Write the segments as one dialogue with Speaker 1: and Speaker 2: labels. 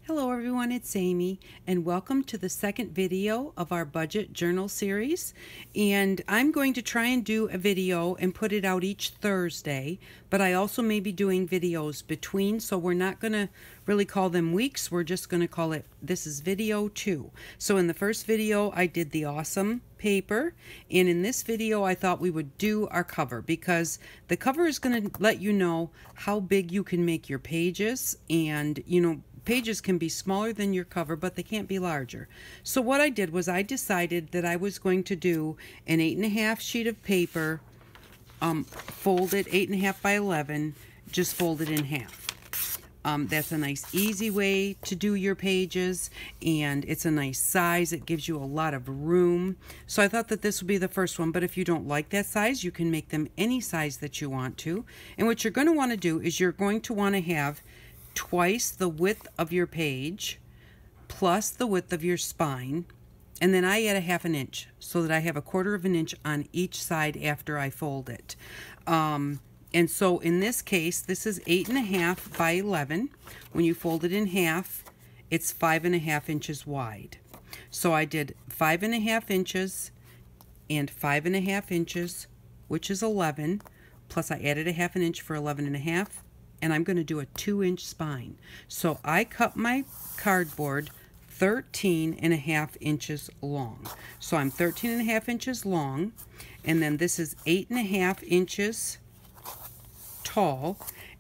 Speaker 1: Hello everyone, it's Amy and welcome to the second video of our budget journal series. And I'm going to try and do a video and put it out each Thursday, but I also may be doing videos between, so we're not going to really call them weeks. We're just going to call it, this is video 2. So in the first video I did the awesome paper, and in this video I thought we would do our cover because the cover is going to let you know how big you can make your pages, and pages can be smaller than your cover, but they can't be larger. So what I did was I decided that I was going to do an 8.5 sheet of paper, folded 8.5 by 11, just fold it in half. That's a nice easy way to do your pages, and it's a nice size. It gives you a lot of room. So I thought that this would be the first one, but if you don't like that size, you can make them any size that you want to. And what you're going to want to do is you're going to want to have twice the width of your page plus the width of your spine, and then I add a 1/2 inch so that I have 1/4 inch on each side after I fold it. And so in this case, this is 8.5 by 11. When you fold it in half, it's 5.5 inches wide. So I did 5.5 inches and 5.5 inches, which is 11, plus I added a 1/2 inch for 11.5. And I'm going to do a 2-inch spine. So I cut my cardboard 13.5 inches long. So I'm 13.5 inches long, and then this is 8.5 inches tall.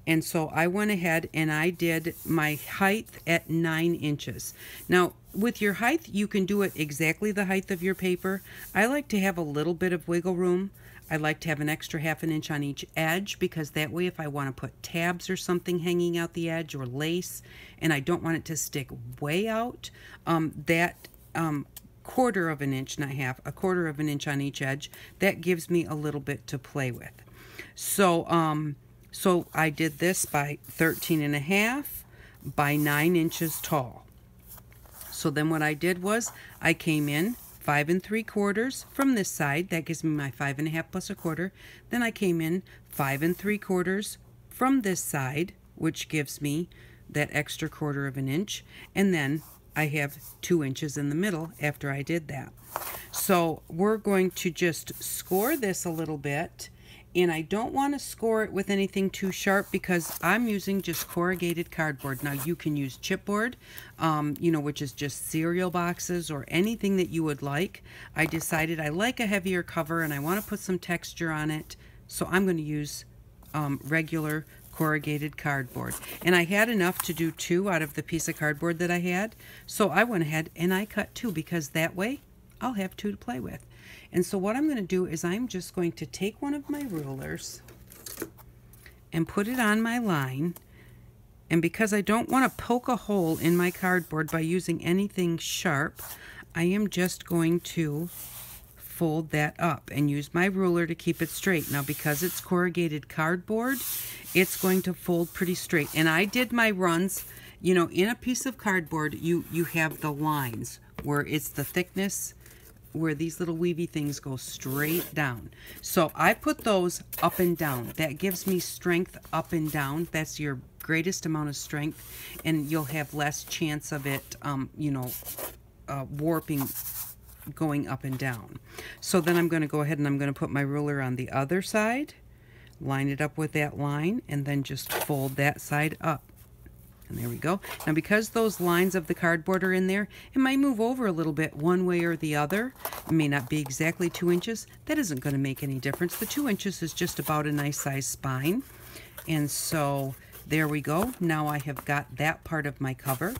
Speaker 1: And so I went ahead and I did my height at 9 inches. Now, with your height, you can do it exactly the height of your paper. I like to have a little bit of wiggle room. I like to have an extra 1/2 inch on each edge, because that way if I want to put tabs or something hanging out the edge or lace and I don't want it to stick way out, that 1/4 inch, not half, 1/4 inch on each edge, that gives me a little bit to play with. So I did this by 13.5 by 9 inches tall. So then what I did was I came in 5 3/4 from this side. That gives me my 5.5 plus 1/4. Then I came in 5 3/4 from this side, which gives me that extra 1/4 inch. And then I have 2 inches in the middle after I did that. So we're going to just score this a little bit. And I don't want to score it with anything too sharp because I'm using just corrugated cardboard. Now you can use chipboard, which is just cereal boxes or anything that you would like. I decided I like a heavier cover and I want to put some texture on it. So I'm going to use regular corrugated cardboard. And I had enough to do 2 out of the piece of cardboard that I had. So I went ahead and I cut 2 because that way I'll have 2 to play with. And so what I'm going to do is I'm just going to take one of my rulers and put it on my line. And because I don't want to poke a hole in my cardboard by using anything sharp, I am just going to fold that up and use my ruler to keep it straight. Now because it's corrugated cardboard, it's going to fold pretty straight. And I did my runs, in a piece of cardboard, you have the lines where it's the thickness, where these little weavy things go straight down. So I put those up and down. That gives me strength up and down. That's your greatest amount of strength, and you'll have less chance of it, warping, going up and down. So then I'm going to go ahead and I'm going to put my ruler on the other side, line it up with that line, and then just fold that side up. And there we go. Now because those lines of the cardboard are in there, it might move over a little bit one way or the other. It may not be exactly 2 inches. That isn't going to make any difference. The 2 inches is just about a nice size spine. And so there we go. Now I have got that part of my cover.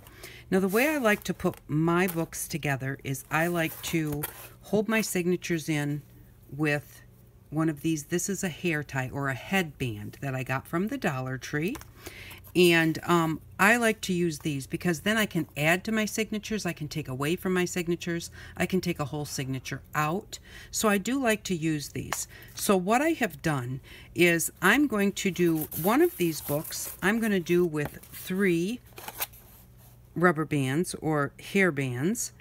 Speaker 1: Now the way I like to put my books together is I like to hold my signatures in with one of these. This is a hair tie or a headband that I got from the Dollar Tree. And I like to use these because then I can add to my signatures, I can take away from my signatures, I can take a whole signature out. So I do like to use these. So what I have done is I'm going to do one of these books, I'm going to do with 3 rubber bands or hair bands.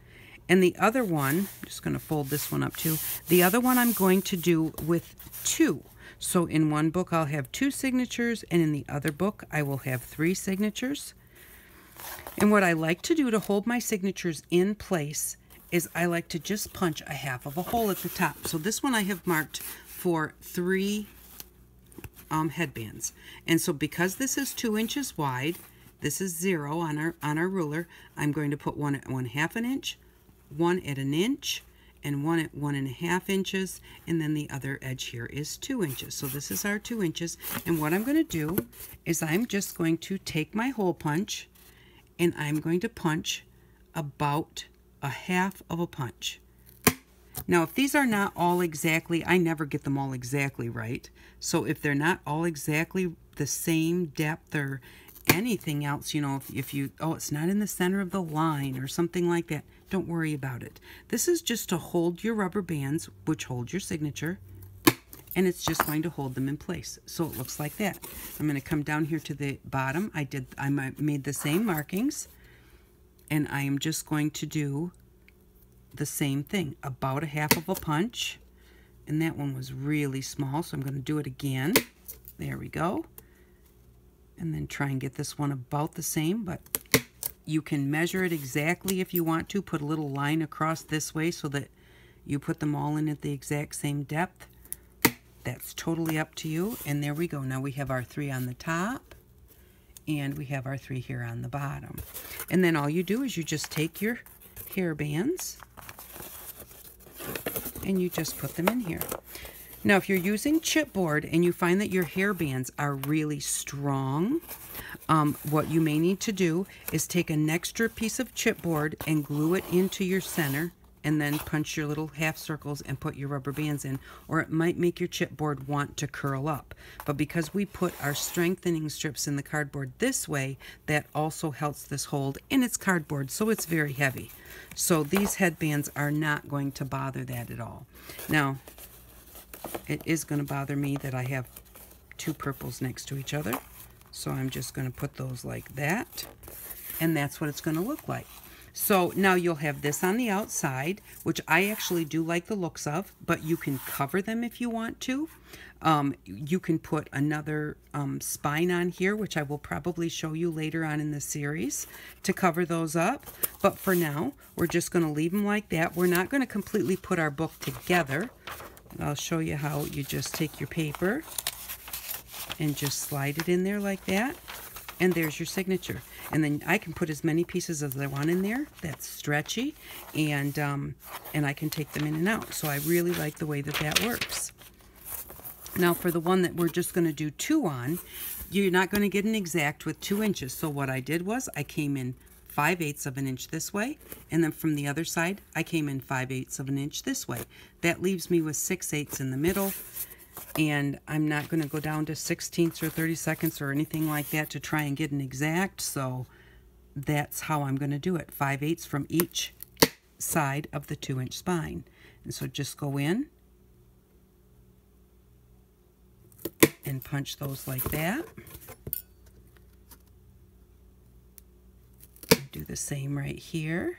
Speaker 1: And the other one, I'm just going to fold this one up too, the other one I'm going to do with 2. So in one book I'll have 2 signatures, and in the other book I will have 3 signatures. And what I like to do to hold my signatures in place is I like to just punch a half of a hole at the top. So this one I have marked for 3 headbands. And so because this is 2 inches wide, this is 0 on our ruler, I'm going to put one at 1/2 an inch, one at 1 inch, and one at 1.5 inches, and then the other edge here is 2 inches. So this is our 2 inches. And what I'm going to do is I'm just going to take my hole punch and I'm going to punch about 1/2 of a punch. Now, if these are not all exactly, I never get them all exactly right. So if they're not all exactly the same depth or anything else, you know, if you, oh, it's not in the center of the line or something like that, don't worry about it. This is just to hold your rubber bands, which hold your signature, and it's just going to hold them in place. So it looks like that. I'm going to come down here to the bottom. I made the same markings, and I am just going to do the same thing, about 1/2 of a punch. And that one was really small, so I'm going to do it again. There we go. And then try and get this one about the same, but you can measure it exactly if you want to. Put a little line across this way so that you put them all in at the exact same depth. That's totally up to you. And there we go. Now we have our 3 on the top, and we have our 3 here on the bottom. And then all you do is you just take your hair bands and you just put them in here. Now, if you're using chipboard and you find that your hair bands are really strong, what you may need to do is take an extra piece of chipboard and glue it into your center, and then punch your little half circles and put your rubber bands in, or it might make your chipboard want to curl up. But because we put our strengthening strips in the cardboard this way, that also helps this hold, and it's cardboard, so it's very heavy. So these headbands are not going to bother that at all. Now, it is going to bother me that I have 2 purples next to each other, so I'm just going to put those like that, and that's what it's going to look like. So now you'll have this on the outside, which I actually do like the looks of, but you can cover them if you want to. You can put another spine on here, which I will probably show you later on in the series to cover those up. But for now, we're just going to leave them like that. We're not going to completely put our book together. I'll show you how you just take your paper and just slide it in there like that. And there's your signature. And then I can put as many pieces as I want in there. That's stretchy, and I can take them in and out. So I really like the way that that works. Now for the one that we're just going to do 2 on, you're not going to get an exact with 2 inches. So what I did was I came in 5/8 of an inch this way, and then from the other side I came in 5/8 of an inch this way. That leaves me with 6/8 in the middle. And I'm not going to go down to 16ths or 32nds or anything like that to try and get an exact, so that's how I'm going to do it. 5/8 from each side of the 2-inch spine. And so just go in and punch those like that. Do the same right here.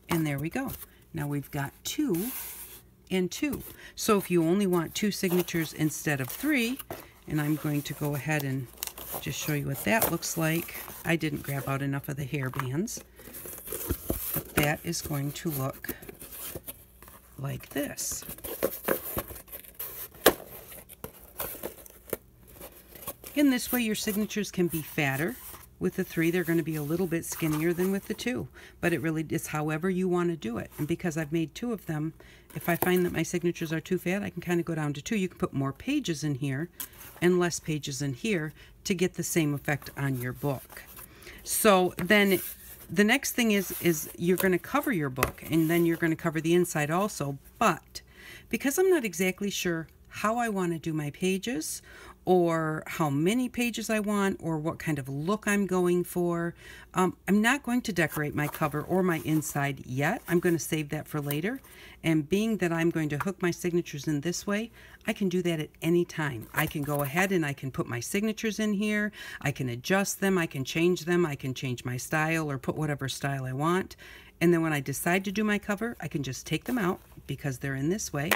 Speaker 1: And there we go. Now we've got 2 and 2. So if you only want 2 signatures instead of 3, and I'm going to go ahead and just show you what that looks like. I didn't grab out enough of the hair bands, but that is going to look like this. In this way, your signatures can be fatter. With the 3, they're going to be a little bit skinnier than with the 2, but it really is however you want to do it. And because I've made 2 of them, if I find that my signatures are too fat, I can kind of go down to 2. You can put more pages in here and less pages in here to get the same effect on your book. So then the next thing is you're going to cover your book, and then you're going to cover the inside also. But because I'm not exactly sure how I want to do my pages, or how many pages I want, or what kind of look I'm going for, I'm not going to decorate my cover or my inside yet. I'm going to save that for later. And being that I'm going to hook my signatures in this way, I can do that at any time. I can go ahead and I can put my signatures in here. I can adjust them. I can change them. I can change my style or put whatever style I want. And then when I decide to do my cover, I can just take them out because they're in this way,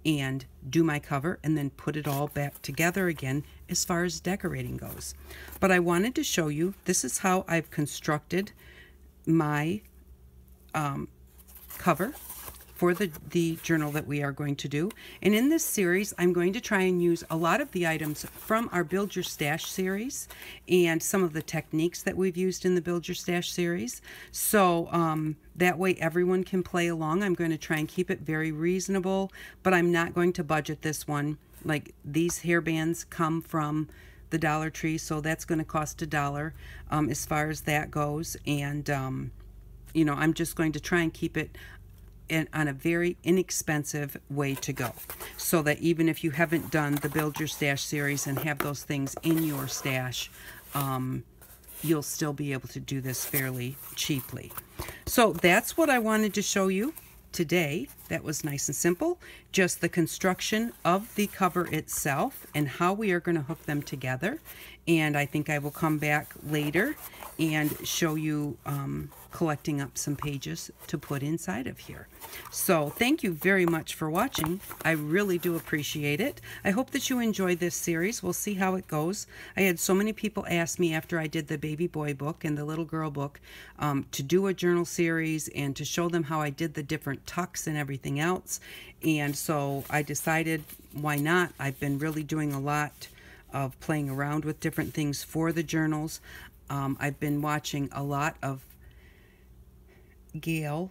Speaker 1: and do my cover and then put it all back together again as far as decorating goes. But I wanted to show you, this is how I've constructed my cover for the journal that we are going to do. And in this series, I'm going to try and use a lot of the items from our Build Your Stash series and some of the techniques that we've used in the Build Your Stash series. So that way everyone can play along. I'm going to try and keep it very reasonable, but I'm not going to budget this one. Like, these hairbands come from the Dollar Tree, so that's going to cost $1 as far as that goes. And you know, I'm just going to try and keep it on a very inexpensive way to go, so that even if you haven't done the Build Your Stash series and have those things in your stash, you'll still be able to do this fairly cheaply. So that's what I wanted to show you today. That was nice and simple, just the construction of the cover itself and how we are going to hook them together. And I think I will come back later and show you collecting up some pages to put inside of here. So thank you very much for watching. I really do appreciate it. I hope that you enjoyed this series. We'll see how it goes. I had so many people ask me after I did the baby boy book and the little girl book to do a journal series and to show them how I did the different tucks and everything else. And so I decided, why not? I've been really doing a lot of playing around with different things for the journals. I've been watching a lot of Gayle,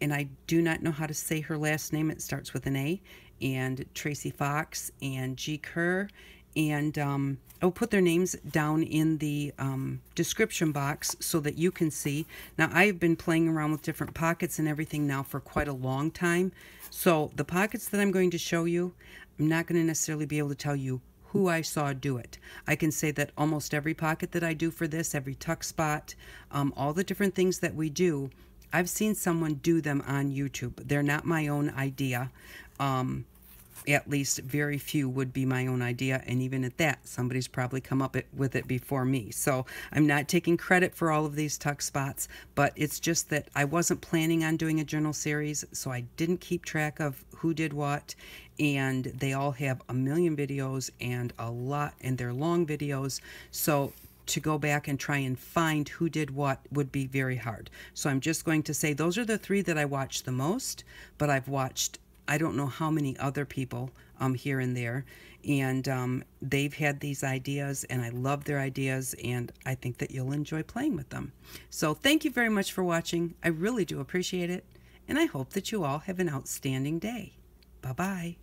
Speaker 1: and I do not know how to say her last name. It starts with an A, and Tracy Fox and Kerr, and I'll put their names down in the description box so that you can see. Now, I've been playing around with different pockets and everything now for quite a long time. So the pockets that I'm going to show you, I'm not going to necessarily be able to tell you who I saw do it. I can say that almost every pocket that I do for this, every tuck spot, all the different things that we do, I've seen someone do them on YouTube. They're not my own idea. At least very few would be my own idea, and even at that, somebody's probably come up with it before me. So I'm not taking credit for all of these tuck spots, but it's just that I wasn't planning on doing a journal series, so I didn't keep track of who did what, and they all have a million videos and a lot, and they're long videos, so to go back and try and find who did what would be very hard. So I'm just going to say those are the 3 that I watched the most, but I've watched I don't know how many other people here and there, and they've had these ideas, and I love their ideas, and I think that you'll enjoy playing with them. So thank you very much for watching. I really do appreciate it, and I hope that you all have an outstanding day. Bye-bye.